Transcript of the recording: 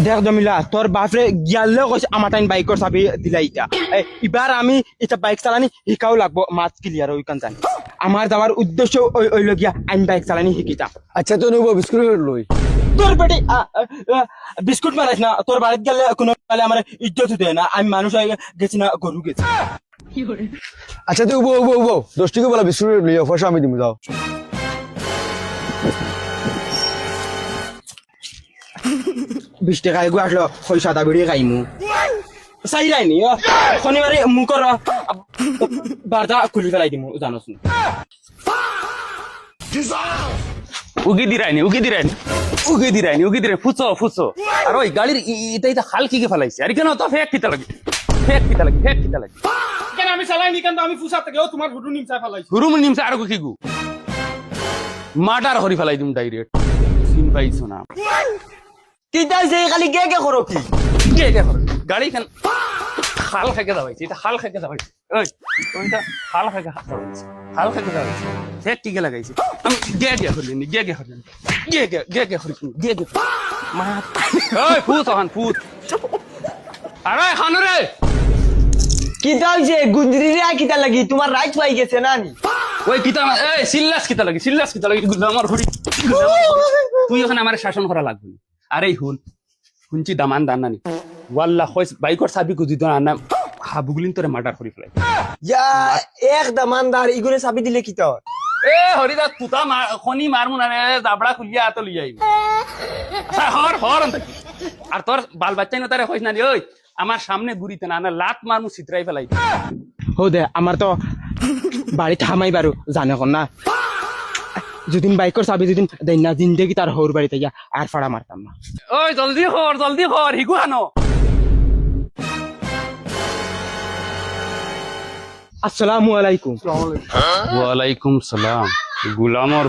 দেখ জমিলা তোর বাপরে গিয়ালে কইছে আমার টাইম বাইকর চাবি দিলা ইটা এবার আমি এটা বাইক চালানি শিকাও লাগবো মাছ ক্লিয়ার ওইখান জানি আমার যাওয়ার উদ্দেশ্য ওই লগিয়া আইন বাইক চালানি শিকিতাম আচ্ছা তো নেবো বিস্কুট লই তোর বেটি বিস্কুট মারাইস না তোর বাড়িতে গেলে কোনো আমার ইজ্জত দেয় না আমি মানুষ হয়ে গেছি না গরু গেছি আচ্ছা তুই উবো উবো উবো 10 টাকা বলা বিস্কুট লইও পয়সা আমি দিমু যাও 20 টাকা এগু আসলো কই সাদা বিড়ি খাইমু চাইরাইনি শনিবারে মুখর বারটা খুলি ফেলাই দিমু জানোস না উগি দিরাইনি ফুচো আর ওই গাড়ির এটা হাল কি ফেলাইছে আর কেন তো ফেক কিতা লাগে কেন আমি চালাইনি কেন আমি ফুসা থাকলেও তোমার হুডু নিমচা ফেলাইছি হুরুম নিমছে আর কি গু মার্ডার হরি ফেলাই দিম ডাইরেক্ট সিন পাইছো না কি তাইছে খালি কে করো কি কে করো গাড়ি খান হাল খাইকে যাবাইছে এটা হাল খাইকে যাবাইছে ওই ওইটা হাল খাইকে যাবাইছে ফেক কি লাগাইছে আমি গে হরিনি মা ওই ফুট হন ফুট আরে খানরে কি তাইছে গুন্দরি রে কিতা লাগি তোমার রাইট পাই গেছে না নি ওই কিতা এই সিল্লাস কিতা লাগি আমার হরি তুই ওখানে আমার শাসন করা লাগবে আরে শুনছি দামান দান নানি ওয়াল্লাহ কইস বাইকর চাবি গুদি তো আনা হাবুগুলিন তোরে মার্ডার করি ফেলাই ইয়া এক দামানদার ইগুরে চাবি দিলে কি তো এ হরিদা তুতা খনি মারমু না রে জাবড়া খুলিয়া আতো লই আইবি আচ্ছা হর আর তোর বাল বাচ্চা না তারে কইস না ওই আমার সামনে গুরিতে না লাত মারমু চিত্রাই ফেলাই হো দে আমার তো বাড়ি থামাই বারু জানে কোন না যদিন বাইকর চাবি যদিন দেই না জিন্দেগি তার হৌর বাড়িতে গিয়া আর ফাড়া মারতাম না ওই জলদি কর হিগু আনো আসসালামু আলাইকুম ওয়ালাইকুম সালাম গুলামর